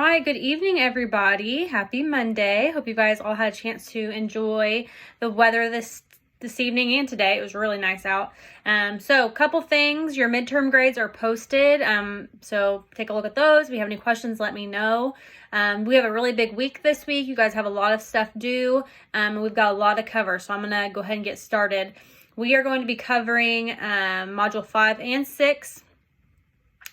Hi, good evening, everybody. Happy Monday. Hope you guys all had a chance to enjoy the weather this evening and today. It was really nice out. So a couple things. Your midterm grades are posted. So take a look at those. If you have any questions, let me know. We have a really big week this week. You guys have a lot of stuff due. And we've got a lot to cover. So I'm going to go ahead and get started. We are going to be covering Module 5 and 6.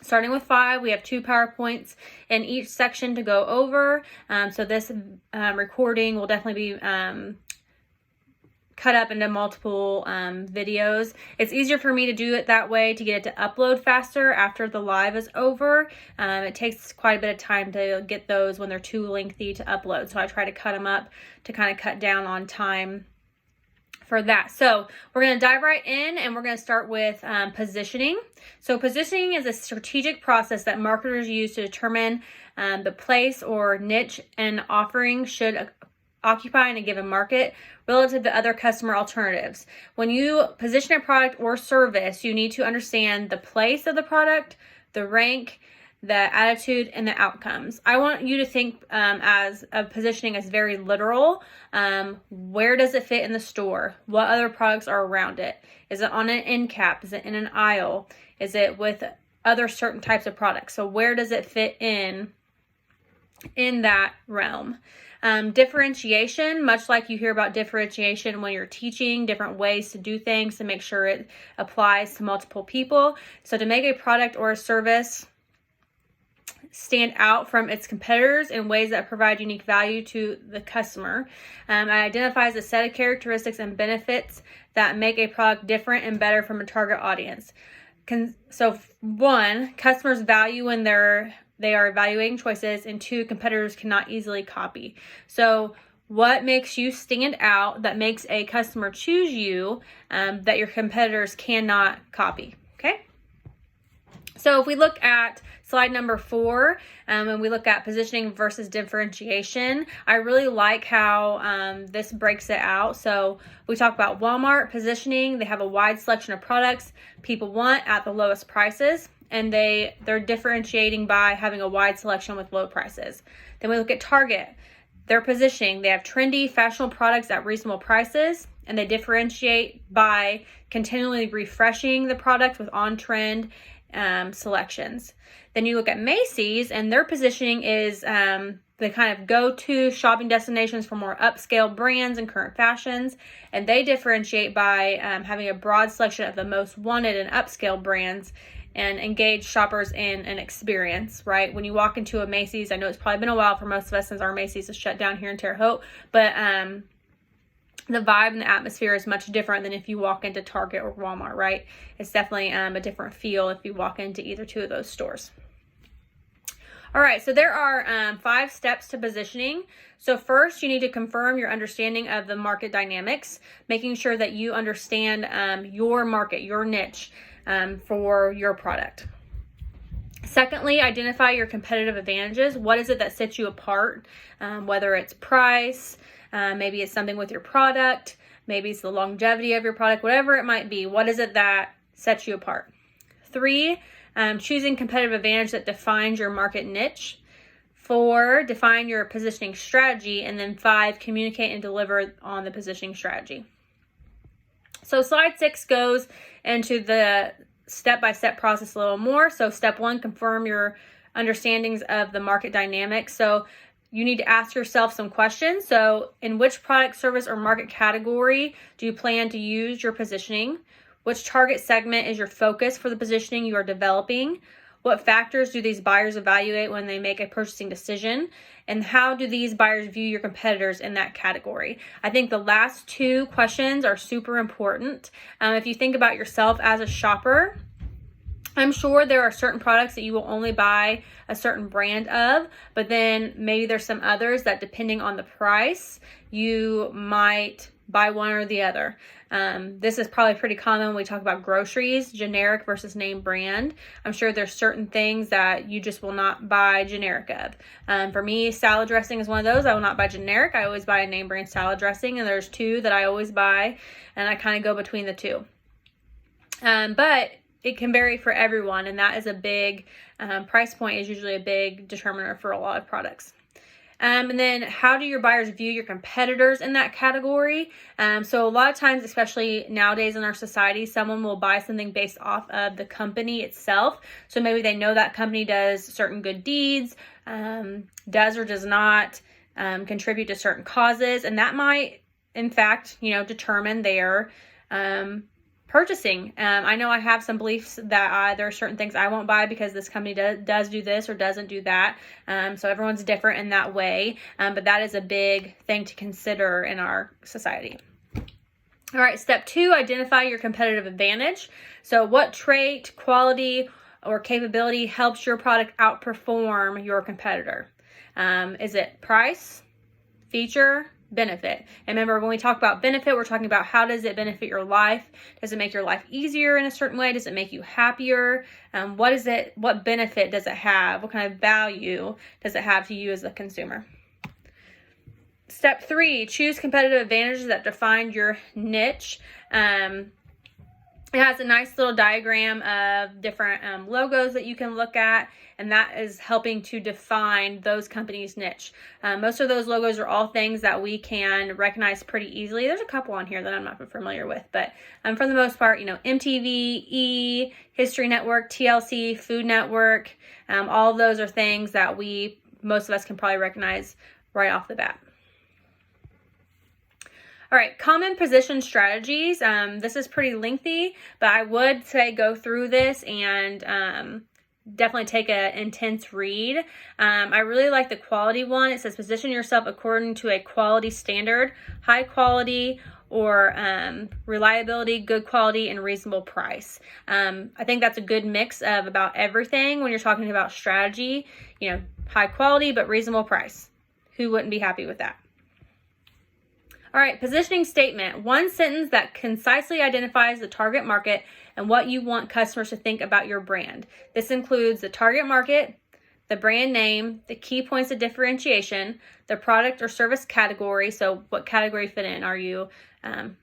Starting with 5, we have 2 PowerPoints in each section to go over. So this recording will definitely be cut up into multiple videos. It's easier for me to do it that way to get it to upload faster after the live is over. It takes quite a bit of time to get those when they're too lengthy to upload. So I try to cut them up to kind of cut down on time for that. So we're going to dive right in and we're going to start with positioning. So positioning is a strategic process that marketers use to determine the place or niche an offering should occupy in a given market relative to other customer alternatives. When you position a product or service, you need to understand the place of the product, the rank, the attitude, and the outcomes. I want you to think as of positioning as very literal. Where does it fit in the store? What other products are around it? Is it on an end cap? Is it in an aisle? Is it with other certain types of products? So where does it fit in that realm? Differentiation, much like you hear about differentiation when you're teaching different ways to do things to make sure it applies to multiple people. So to make a product or a service stand out from its competitors in ways that provide unique value to the customer. It identifies a set of characteristics and benefits that make a product different and better from a target audience. So 1, customers value when they are evaluating choices, and 2, competitors cannot easily copy. So what makes you stand out that makes a customer choose you that your competitors cannot copy? Okay. So if we look at slide number 4, and we look at positioning versus differentiation, I really like how this breaks it out. So we talk about Walmart positioning. They have a wide selection of products people want at the lowest prices, and they're differentiating by having a wide selection with low prices. Then we look at Target. Their positioning, they have trendy, fashionable products at reasonable prices, and they differentiate by continually refreshing the product with on-trend selections. Then you look at Macy's, and their positioning is the kind of go-to shopping destinations for more upscale brands and current fashions, and they differentiate by having a broad selection of the most wanted and upscale brands and engage shoppers in an experience, right? When you walk into a Macy's, I know it's probably been a while for most of us since our Macy's is shut down here in Terre Haute, but the vibe and the atmosphere is much different than if you walk into Target or Walmart, right? It's definitely a different feel if you walk into either 2 of those stores. All right, so there are 5 steps to positioning. So first, you need to confirm your understanding of the market dynamics, making sure that you understand your market, your niche for your product. Secondly, identify your competitive advantages. What is it that sets you apart? Whether it's price, maybe it's something with your product, maybe it's the longevity of your product, whatever it might be. What is it that sets you apart? 3, choosing competitive advantage that defines your market niche. 4, define your positioning strategy. And then 5, communicate and deliver on the positioning strategy. So slide 6 goes into the step-by-step process a little more. So step 1, confirm your understandings of the market dynamics. So you need to ask yourself some questions. So in which product, service, or market category do you plan to use your positioning? Which target segment is your focus for the positioning you are developing? What factors do these buyers evaluate when they make a purchasing decision? And how do these buyers view your competitors in that category? I think the last 2 questions are super important. If you think about yourself as a shopper, I'm sure there are certain products that you will only buy a certain brand of, but then maybe there's some others that, depending on the price, you might buy one or the other. This is probably pretty common when we talk about groceries, generic versus name brand. I'm sure there's certain things that you just will not buy generic of. For me, salad dressing is one of those. I will not buy generic. I always buy a name brand salad dressing, and there's 2 that I always buy, and I kind of go between the 2. But it can vary for everyone, and that is a big price point is usually a big determiner for a lot of products. And then how do your buyers view your competitors in that category? So a lot of times, especially nowadays in our society, someone will buy something based off of the company itself. So maybe they know that company does certain good deeds, does or does not contribute to certain causes, and that might, in fact, determine their purchasing. I know I have some beliefs that there are certain things I won't buy because this company does do this or doesn't do that. So everyone's different in that way. But that is a big thing to consider in our society. All right, step 2, identify your competitive advantage. So what trait, quality, or capability helps your product outperform your competitor? Is it price, feature, benefit? And remember, when we talk about benefit, we're talking about how does it benefit your life? Does it make your life easier in a certain way? Does it make you happier? What benefit does it have? What kind of value does it have to you as a consumer? Step 3, choose competitive advantages that define your niche. It has a nice little diagram of different logos that you can look at, and that is helping to define those companies' niche. Most of those logos are all things that we can recognize pretty easily. There's a couple on here that I'm not familiar with, but for the most part, MTV, E, History Network, TLC, Food Network, all of those are things that most of us can probably recognize right off the bat. All right, common position strategies. This is pretty lengthy, but I would say go through this and definitely take an intense read. I really like the quality one. It says position yourself according to a quality standard, high quality, or reliability, good quality, and reasonable price. I think that's a good mix of about everything when you're talking about strategy. High quality, but reasonable price. Who wouldn't be happy with that? All right, positioning statement. One sentence that concisely identifies the target market and what you want customers to think about your brand. This includes the target market, the brand name, the key points of differentiation, the product or service category. So what category fit in? Are you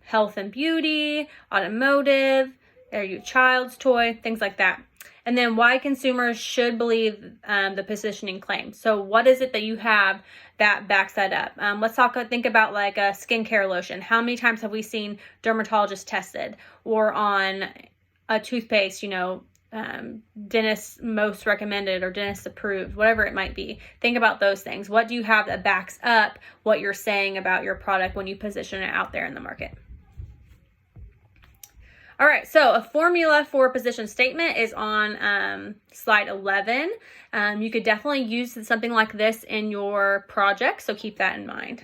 health and beauty, automotive? Are you child's toy? Things like that. And then why consumers should believe the positioning claim. So what is it that you have that backs that up? Let's think about like a skincare lotion. How many times have we seen dermatologists tested, or on a toothpaste, dentist most recommended or dentist approved, whatever it might be? Think about those things. What do you have that backs up what you're saying about your product when you position it out there in the market? All right, so a formula for position statement is on slide 11. You could definitely use something like this in your project, so keep that in mind.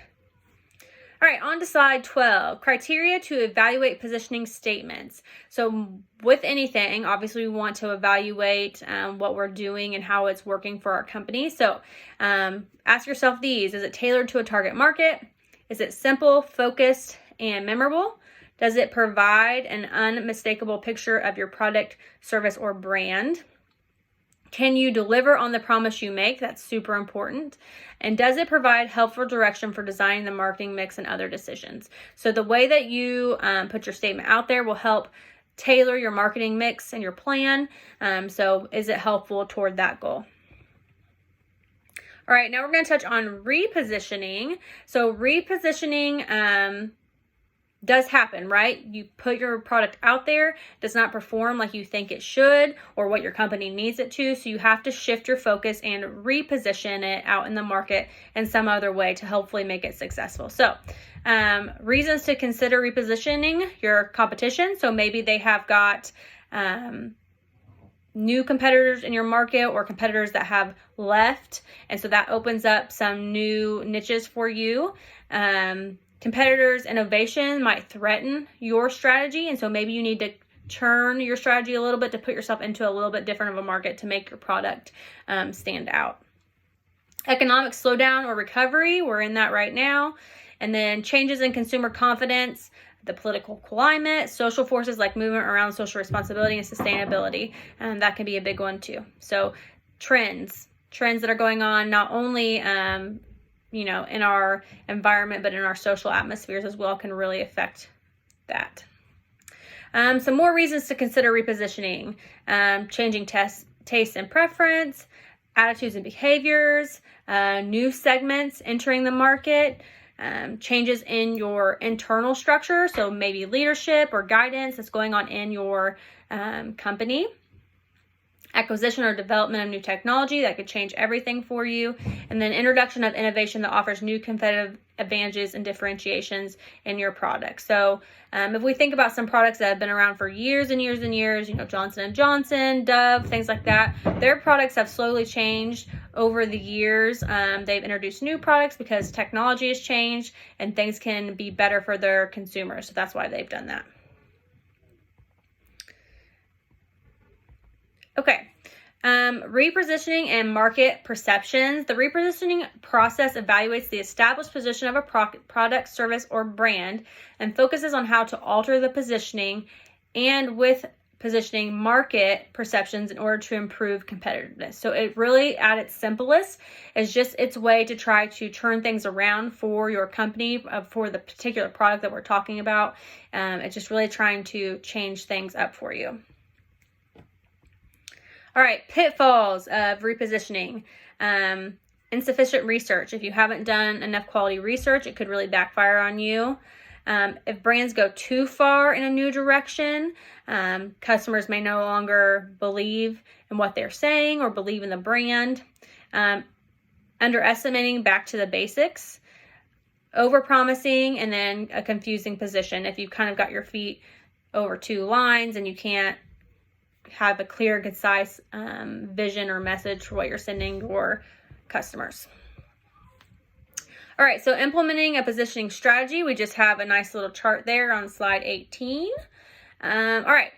All right, on to slide 12, criteria to evaluate positioning statements. So with anything, obviously we want to evaluate what we're doing and how it's working for our company. So ask yourself these: is it tailored to a target market? Is it simple, focused, and memorable? Does it provide an unmistakable picture of your product, service, or brand? Can you deliver on the promise you make? That's super important. And does it provide helpful direction for designing the marketing mix and other decisions? So the way that you put your statement out there will help tailor your marketing mix and your plan. So is it helpful toward that goal? All right, now we're going to touch on repositioning. So repositioning does happen, right? You put your product out there, does not perform like you think it should or what your company needs it to. So you have to shift your focus and reposition it out in the market in some other way to hopefully make it successful. So reasons to consider repositioning your competition. So maybe they have got new competitors in your market or competitors that have left. And so that opens up some new niches for you. Competitors' innovation might threaten your strategy, and so maybe you need to turn your strategy a little bit to put yourself into a little bit different of a market to make your product stand out. Economic slowdown or recovery, we're in that right now. And then changes in consumer confidence, the political climate, social forces like movement around social responsibility and sustainability, and that can be a big one too. So trends that are going on not only in our environment, but in our social atmospheres as well, can really affect that. Some more reasons to consider repositioning: changing taste and preference, attitudes and behaviors, new segments entering the market, changes in your internal structure, so maybe leadership or guidance that's going on in your company, acquisition or development of new technology that could change everything for you, and then introduction of innovation that offers new competitive advantages and differentiations in your product. So if we think about some products that have been around for years and years and years, Johnson & Johnson, Dove, things like that, their products have slowly changed over the years. They've introduced new products because technology has changed and things can be better for their consumers. So that's why they've done that. Okay. Repositioning and market perceptions. The repositioning process evaluates the established position of a product, service, or brand and focuses on how to alter the positioning and with positioning market perceptions in order to improve competitiveness. So it really, at its simplest, is just its way to try to turn things around for your company, for the particular product that we're talking about. It's just really trying to change things up for you. All right, pitfalls of repositioning. Insufficient research. If you haven't done enough quality research, it could really backfire on you. If brands go too far in a new direction, customers may no longer believe in what they're saying or believe in the brand. Underestimating back to the basics. Over-promising, and then a confusing position. If you've kind of got your feet over two lines and you can't have a clear, concise vision or message for what you're sending your customers. All right, so implementing a positioning strategy. We just have a nice little chart there on slide 18. All right,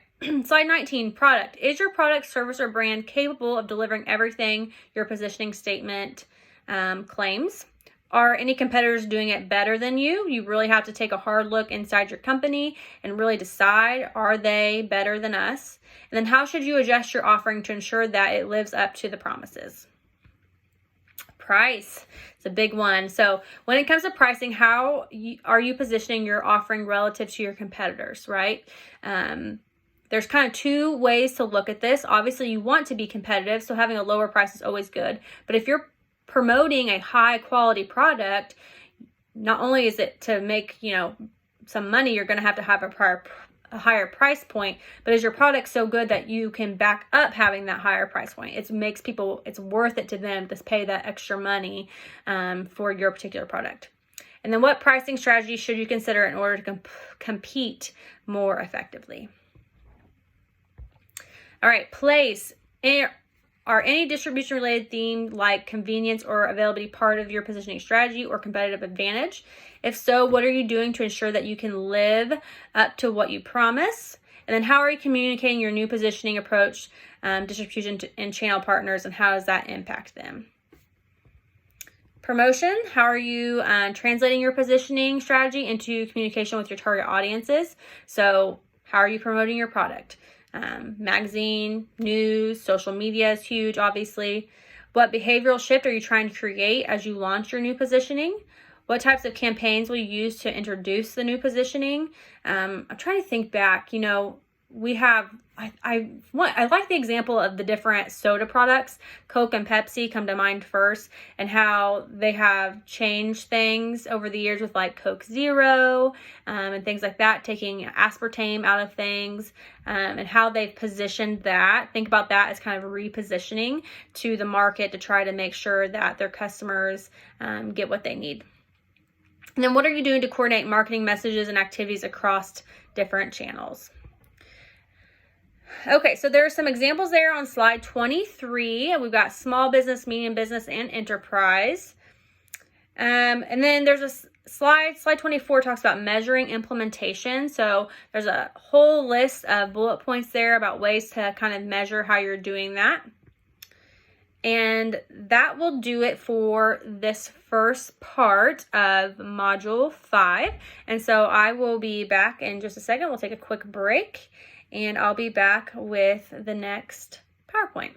slide 19, product. Is your product, service, or brand capable of delivering everything your positioning statement claims? Are any competitors doing it better than you? You really have to take a hard look inside your company and really decide, are they better than us? And then how should you adjust your offering to ensure that it lives up to the promises? Price. It's a big one. So when it comes to pricing, how are you positioning your offering relative to your competitors, right? There's kind of two ways to look at this. Obviously, you want to be competitive, so having a lower price is always good. But if you're promoting a high quality product, not only is it to make, some money, you're going to have a higher price point, but is your product so good that you can back up having that higher price point? It makes people, it's worth it to them to pay that extra money for your particular product. And then what pricing strategy should you consider in order to compete more effectively? All right, place. Are any distribution-related theme like convenience or availability part of your positioning strategy or competitive advantage? If so, what are you doing to ensure that you can live up to what you promise? And then how are you communicating your new positioning approach, distribution and channel partners, and how does that impact them? Promotion. How are you translating your positioning strategy into communication with your target audiences? So how are you promoting your product? Magazine, news, social media is huge, obviously. What behavioral shift are you trying to create as you launch your new positioning? What types of campaigns will you use to introduce the new positioning? I'm trying to think back, we have, I like the example of the different soda products. Coke and Pepsi come to mind first, and how they have changed things over the years with like Coke Zero and things like that, taking aspartame out of things, and how they've positioned that. Think about that as kind of repositioning to the market to try to make sure that their customers get what they need. And then what are you doing to coordinate marketing messages and activities across different channels? Okay, so there are some examples there on slide 23. We've got small business, medium business, and enterprise. And then there's a slide 24 talks about measuring implementation. So there's a whole list of bullet points there about ways to kind of measure how you're doing that. And that will do it for this first part of module 5. And so I will be back in just a second. We'll take a quick break, and I'll be back with the next PowerPoint.